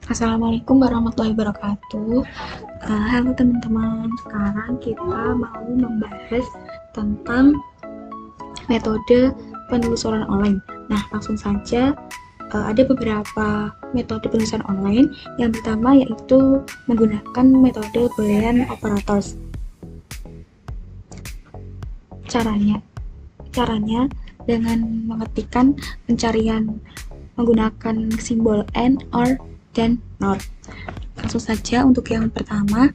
Assalamualaikum warahmatullahi wabarakatuh. Halo teman-teman, sekarang kita mau membahas tentang metode penelusuran online. Nah, langsung saja, ada beberapa metode penelusuran online. Yang pertama yaitu menggunakan metode Boolean operators. Caranya dengan mengetikkan pencarian menggunakan simbol and, or, dan not. Langsung saja untuk yang pertama,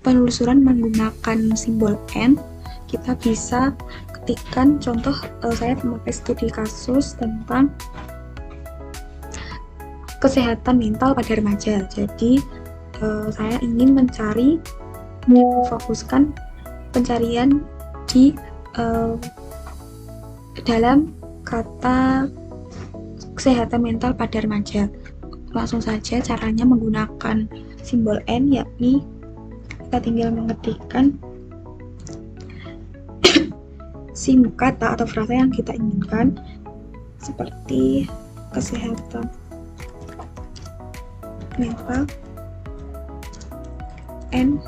penelusuran menggunakan simbol and, kita bisa ketikkan contoh, saya memakai studi kasus tentang kesehatan mental pada remaja. Jadi saya ingin memfokuskan pencarian di dalam kata kesehatan mental pada remaja. Langsung saja caranya menggunakan simbol N, yakni kita tinggal mengetikkan kata atau frasa yang kita inginkan, seperti kesehatan mental N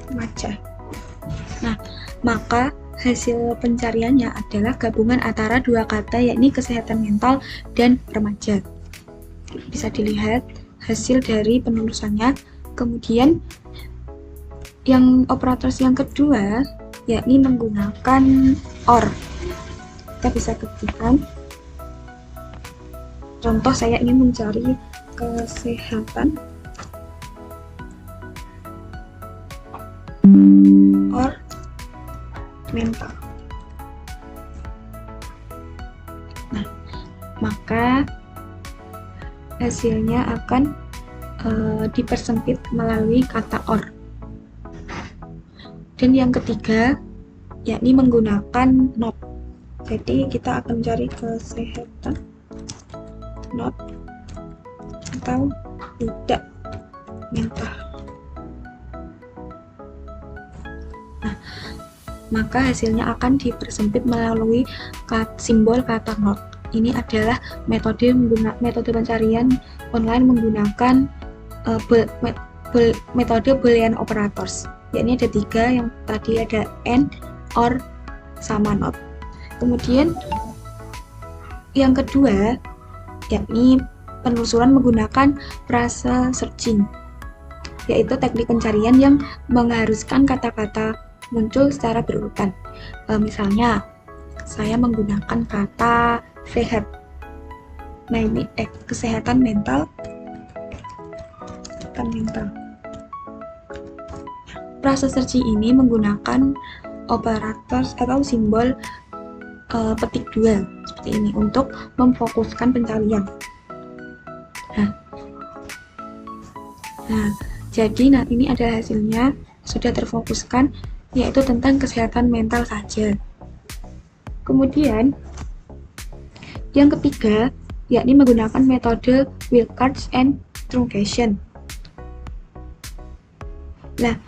remaja. Nah, maka hasil pencariannya adalah gabungan antara dua kata, yakni kesehatan mental dan remaja. Bisa dilihat hasil dari penelusurannya. Kemudian yang operator yang kedua yakni menggunakan or. Kita bisa ketikkan contoh, saya ingin mencari kesehatan or mental. Nah, maka hasilnya akan dipersempit melalui kata or. Dan yang ketiga yakni menggunakan not. Jadi kita akan mencari kesehatan not atau tidak mental. Nah, maka hasilnya akan dipersempit melalui simbol kata not. Ini adalah metode pencarian online menggunakan metode Boolean operators. Yakni ada 3, yang tadi ada and, or, sama not. Kemudian yang kedua yakni penelusuran menggunakan frasa searching, yaitu teknik pencarian yang mengharuskan kata-kata muncul secara berurutan. Misalnya saya menggunakan kata sehat. Nah, ini kesehatan mental. Frasa searching ini menggunakan operator atau simbol petik 2 seperti ini untuk memfokuskan pencarian. Nah, jadi ini adalah hasilnya, sudah terfokuskan, yaitu tentang kesehatan mental saja. Kemudian yang ketiga yakni menggunakan metode wildcards and truncation. Nah,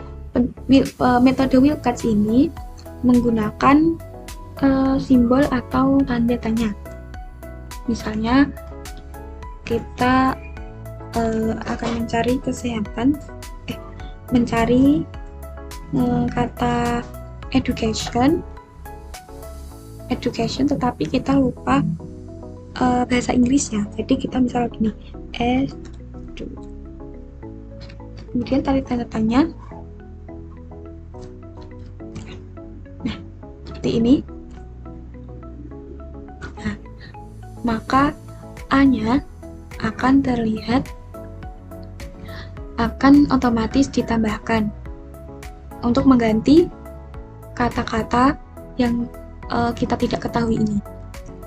metode wildcards ini menggunakan simbol atau tanda tanya. Misalnya kita akan mencari kesehatan, mencari kata education, tetapi kita lupa bahasa Inggrisnya. Jadi kita misalnya gini, kemudian tarik tanda tanya. Nah, seperti ini. Nah, maka A-nya akan terlihat, akan otomatis ditambahkan untuk mengganti kata-kata yang kita tidak ketahui ini.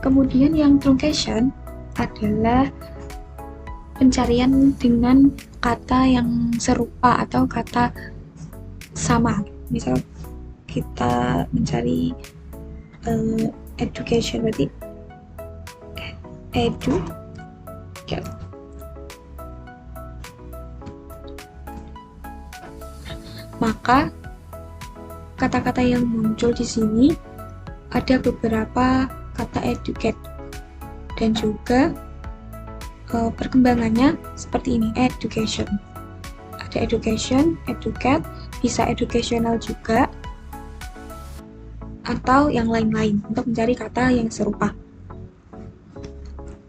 Kemudian yang truncation adalah pencarian dengan kata yang serupa atau kata sama. Misal kita mencari education, berarti edu ya. Maka kata-kata yang muncul di sini ada beberapa kata educate, dan juga perkembangannya seperti ini, education. Ada education, educate, bisa educational juga, atau yang lain-lain untuk mencari kata yang serupa.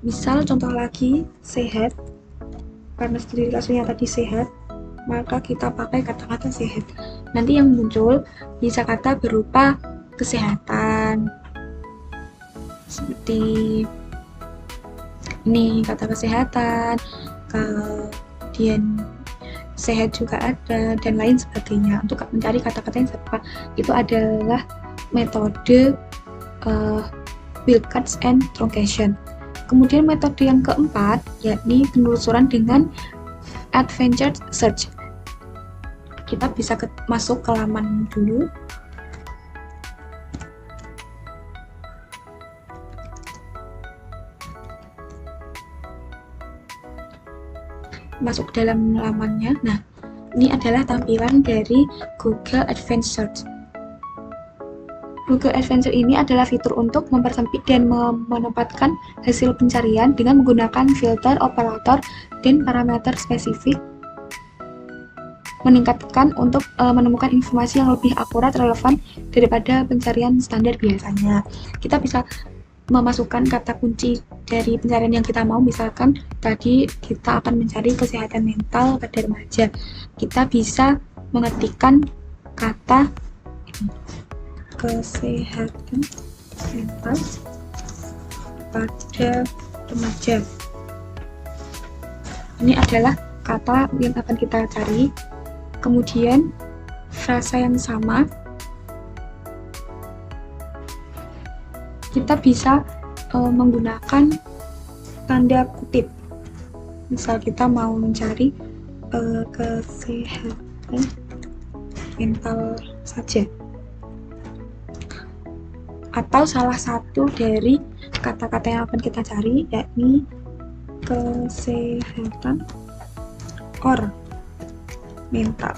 Misal contoh lagi, sehat, karena studi kasusnya tadi sehat, maka kita pakai kata-kata sehat. Nanti yang muncul bisa kata berupa kesehatan, seperti ini kata kesehatan, kemudian sehat juga ada, dan lain sebagainya. Untuk mencari kata-kata yang serupa itu adalah metode wildcats and truncation. Kemudian metode yang keempat yakni penelusuran dengan advanced search. Kita bisa masuk ke laman dulu. Masuk dalam lamannya. Nah, ini adalah tampilan dari Google Advanced Search. Google Advanced Search ini adalah fitur untuk mempersempit dan menempatkan hasil pencarian dengan menggunakan filter, operator, dan parameter spesifik, meningkatkan untuk menemukan informasi yang lebih akurat, relevan daripada pencarian standar biasanya. Kita bisa memasukkan kata kunci dari pencarian yang kita mau. Misalkan tadi kita akan mencari kesehatan mental pada remaja, kita bisa mengetikkan kata kesehatan mental pada remaja. Ini adalah kata yang akan kita cari. Kemudian frasa yang sama, kita bisa menggunakan tanda kutip. Misal kita mau mencari kesehatan mental saja, atau salah satu dari kata-kata yang akan kita cari yakni kesehatan or mental.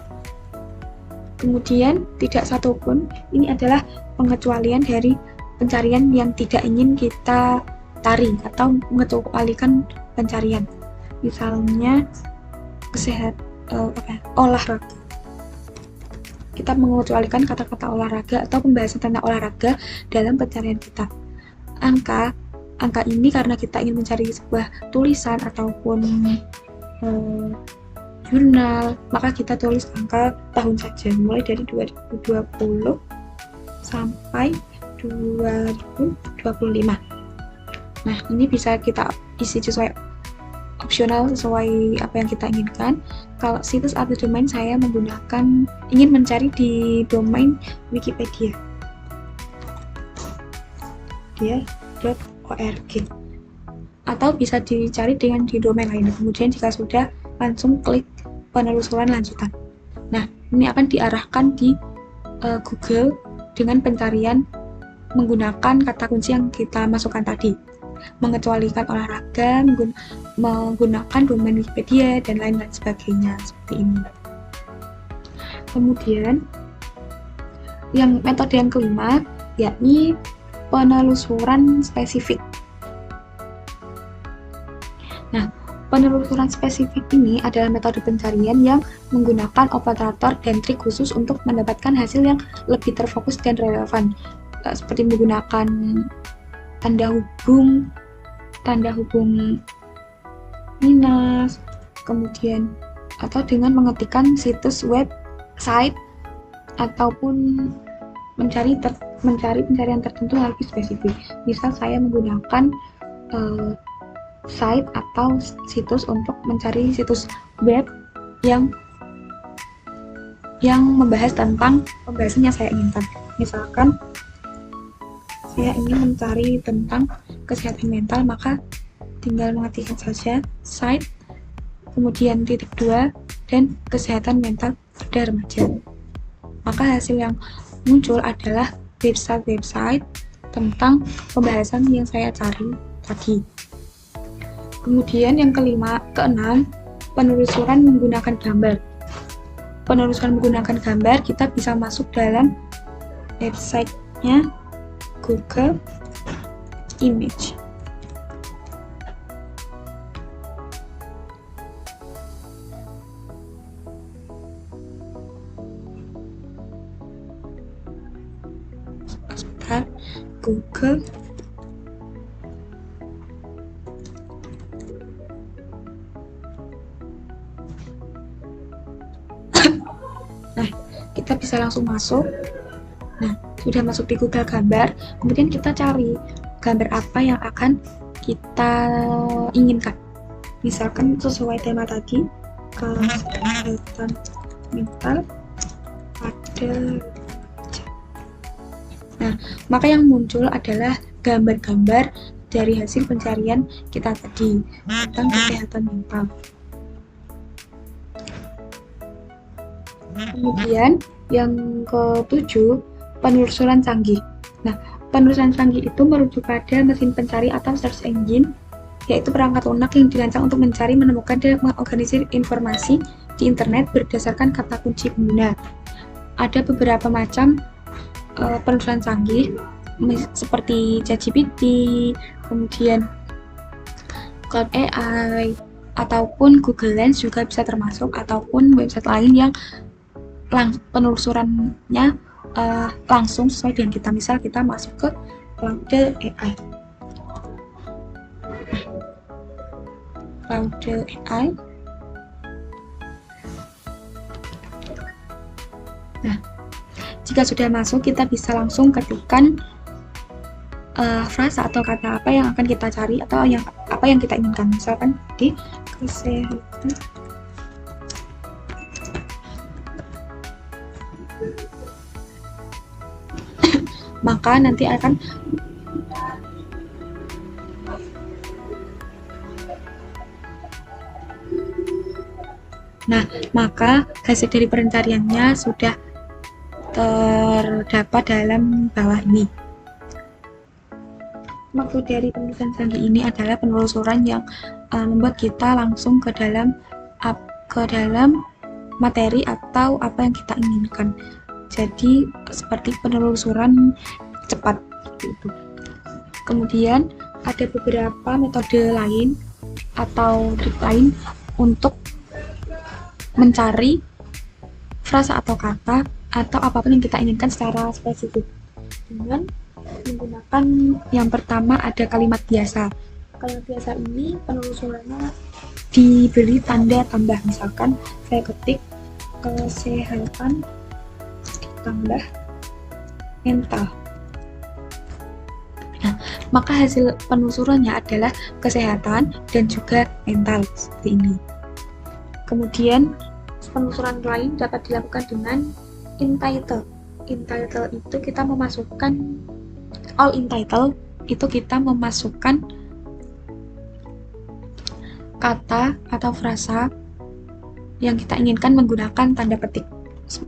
Kemudian tidak satupun, ini adalah pengecualian dari pencarian yang tidak ingin kita tarik atau mengecualikan pencarian. Misalnya olahraga. Kita mengecualikan kata-kata olahraga atau pembahasan tentang olahraga dalam pencarian kita. Angka ini karena kita ingin mencari sebuah tulisan ataupun jurnal, maka kita tulis angka tahun saja, mulai dari 2020 sampai 2025. Nah, ini bisa kita isi sesuai opsional, sesuai apa yang kita inginkan. Kalau situs atau domain, saya ingin mencari di domain Wikipedia dia.org, atau bisa dicari dengan di domain lain. Kemudian jika sudah, langsung klik penelusuran lanjutan. Nah, ini akan diarahkan di Google dengan pencarian menggunakan kata kunci yang kita masukkan tadi, mengecualikan olahraga, menggunakan domain Wikipedia, dan lain-lain sebagainya, seperti ini. Kemudian yang metode yang kelima yakni penelusuran spesifik. Nah, penelusuran spesifik ini adalah metode pencarian yang menggunakan operator dan trik khusus untuk mendapatkan hasil yang lebih terfokus dan relevan, seperti menggunakan tanda hubung minus, kemudian atau dengan mengetikkan situs website ataupun mencari pencarian tertentu yang lebih spesifik. Misal saya menggunakan site atau situs untuk mencari situs web yang membahas tentang pembahasan yang saya inginkan. Misalkan saya ingin mencari tentang kesehatan mental, maka tinggal mengetikkan saja site, kemudian .2 dan kesehatan mental pada remaja. Maka hasil yang muncul adalah website tentang pembahasan yang saya cari tadi. Kemudian yang keenam, penelusuran menggunakan gambar. Penelusuran menggunakan gambar, kita bisa masuk dalam website-nya Google, image. Sebentar, Google. Nah, kita bisa langsung masuk. Nah, sudah masuk di Google Gambar, kemudian kita cari gambar apa yang akan kita inginkan. Misalkan sesuai tema tadi, kesehatan mental pada remaja. Nah, maka yang muncul adalah gambar-gambar dari hasil pencarian kita tadi tentang kesehatan mental. Kemudian yang ke-7, penelusuran canggih. Nah, penelusuran canggih itu merujuk pada mesin pencari atau search engine, yaitu perangkat lunak yang dirancang untuk mencari, menemukan, dan mengorganisir informasi di internet berdasarkan kata kunci pengguna. Ada beberapa macam penelusuran canggih seperti ChatGPT, kemudian Cloud AI, ataupun Google Lens juga bisa termasuk, ataupun website lain yang penelusurannya langsung sesuai dengan kita. Misal kita masuk ke Cloud AI. Cloud AI. Nah, jika sudah masuk, kita bisa langsung ketikkan frasa atau kata apa yang akan kita cari atau apa yang kita inginkan. Misalkan di kesehatan. Maka nanti akan maka hasil dari pencariannya sudah terdapat dalam bawah ini. Maksud dari penelusuran canggih ini adalah penelusuran yang membuat kita langsung ke dalam materi atau apa yang kita inginkan. Jadi seperti penelusuran cepat gitu. Kemudian ada beberapa metode lain atau trik lain untuk mencari frasa atau kata atau apapun yang kita inginkan secara spesifik dengan menggunakan yang pertama ada kalimat biasa. Kalimat biasa ini penelusurannya diberi tanda tambah. Misalkan saya ketik kesehatan tambah mental. Nah, maka hasil penelusurannya adalah kesehatan dan juga mental seperti ini. Kemudian penelusuran lain dapat dilakukan dengan in-title. In-title itu kita memasukkan all in-title itu kita memasukkan kata atau frasa yang kita inginkan menggunakan tanda petik.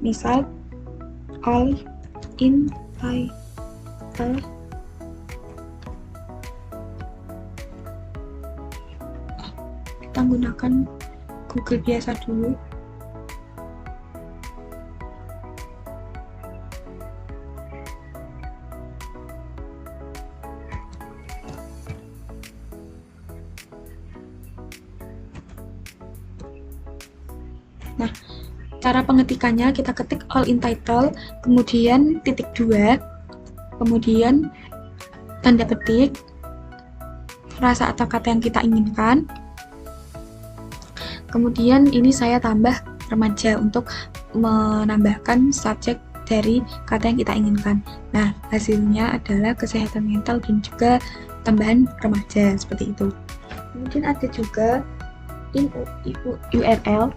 Misal all in title kita menggunakan Google biasa dulu. Nah, cara pengetikannya kita ketik all in title, kemudian titik 2, kemudian tanda petik, frasa atau kata yang kita inginkan. Kemudian ini saya tambah remaja untuk menambahkan subjek dari kata yang kita inginkan. Nah, hasilnya adalah kesehatan mental dan juga tambahan remaja seperti itu. Kemudian ada juga in URL.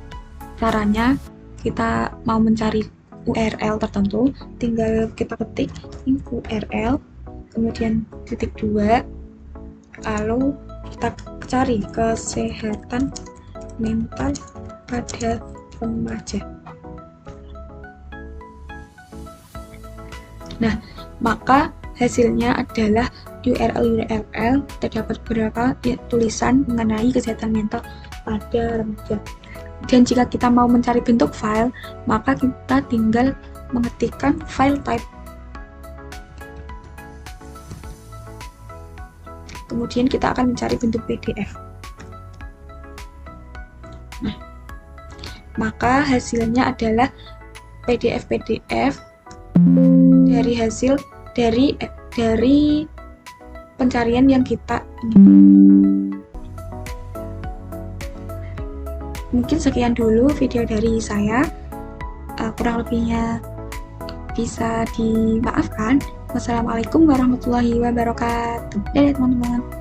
Caranya kita mau mencari URL tertentu, tinggal kita ketik in URL, kemudian titik 2, lalu kita cari kesehatan mental pada remaja. Nah, maka hasilnya adalah URL terdapat beberapa tulisan mengenai kesehatan mental pada remaja. Dan jika kita mau mencari bentuk file, maka kita tinggal mengetikkan file type. kemudian kita akan mencari bentuk PDF. Nah, maka hasilnya adalah PDF dari hasil dari pencarian yang kita inginkan. Mungkin sekian dulu video dari saya. Kurang lebihnya bisa dimaafkan. Wassalamualaikum warahmatullahi wabarakatuh. Dadah teman-teman.